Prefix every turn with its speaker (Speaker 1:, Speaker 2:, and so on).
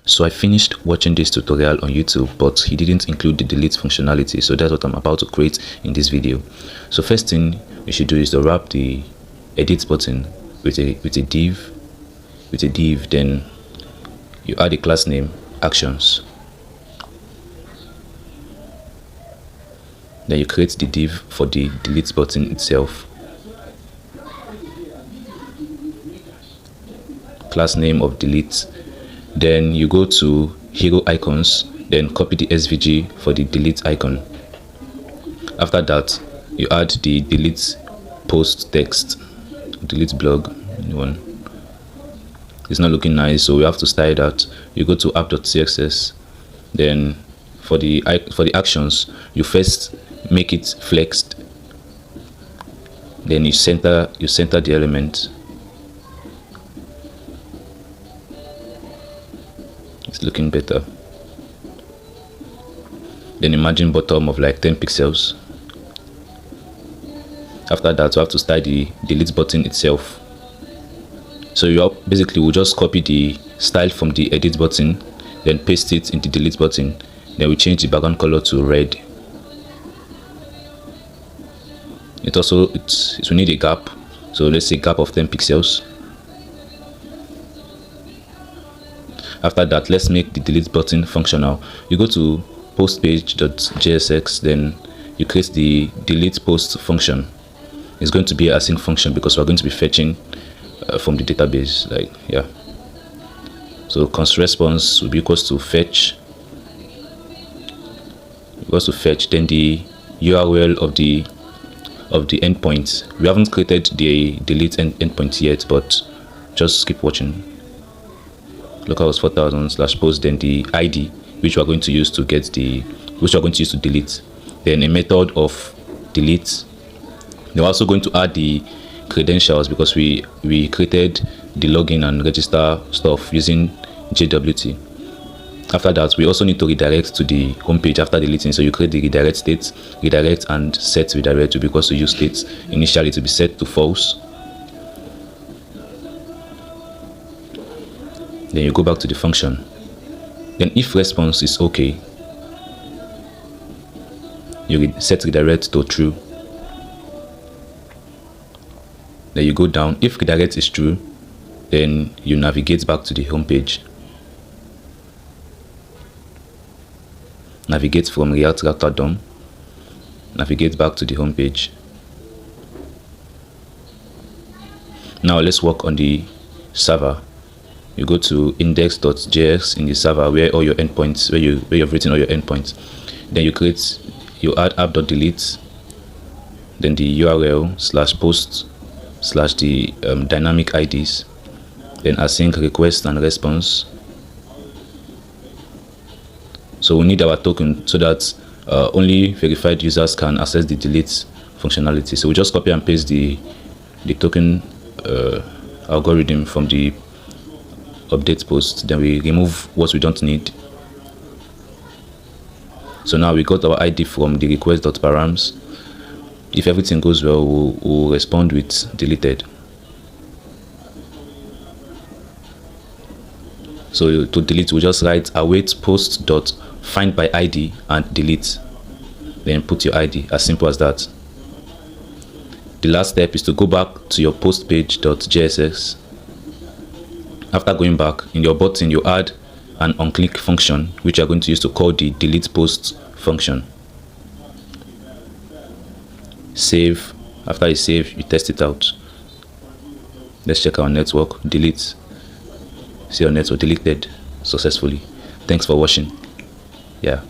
Speaker 1: So I finished watching this tutorial on YouTube, but he didn't include the delete functionality. So that's what I'm about to create in this video. So first thing you should do is to wrap the edit button with a div. Then you add a class name, actions. Then you create the div for the delete button itself. Class name of delete. Then you go to hero icons, then copy the SVG for the delete icon. After that, you add the delete post text, delete blog one. It's not looking nice, so we have to style that. You go to app.cxs, then for the actions, you first make it flexed, then you center the element. It's looking better. Then imagine bottom of like 10 pixels. After that, you have to style the delete button itself. So you basically will just copy the style from the edit button, then paste it in the delete button. Then we change the background color to red. It will need a gap. So let's say gap of 10 pixels. After that, let's make the delete button functional. You go to postpage.jsx, then you create the delete post function. It's going to be an async function because we're going to be fetching from the database. So const response will be equals to fetch. Then the URL of the endpoint. We haven't created the delete endpoint yet, but just keep watching. Localhost 4000/post, then the ID which we are going to use to delete, then a method of delete. We're also going to add the credentials because we created the login and register stuff using JWT. After that, we also need to redirect to the home page after deleting. So you create the redirect state, redirect, and set redirect to, because we use states initially to be set to false. Then you go back to the function. Then if response is okay, you set redirect to true. Then you go down. If redirect is true, then you navigate back to the home page. Navigate from React Router DOM. Navigate back to the home page. Now let's work on the server. You go to index.js in the server where all your endpoints, where you've written all your endpoints. Then you add app.delete, then the URL /post / the dynamic IDs, then async request and response. So we need our token so that only verified users can access the delete functionality. So we just copy and paste the token algorithm from the update post, then we remove what we don't need. So now we got our ID from the request.params. If everything goes well, we'll respond with deleted. So to delete, we'll just write await post.find by ID and delete, then put your ID. As simple as that. The last step is to go back to your post page.jsx. After going back, in your button, you add an onClick function, which you are going to use to call the delete post function. Save. After you save, you test it out. Let's check our network. Delete. See, our network deleted successfully. Thanks for watching. Yeah.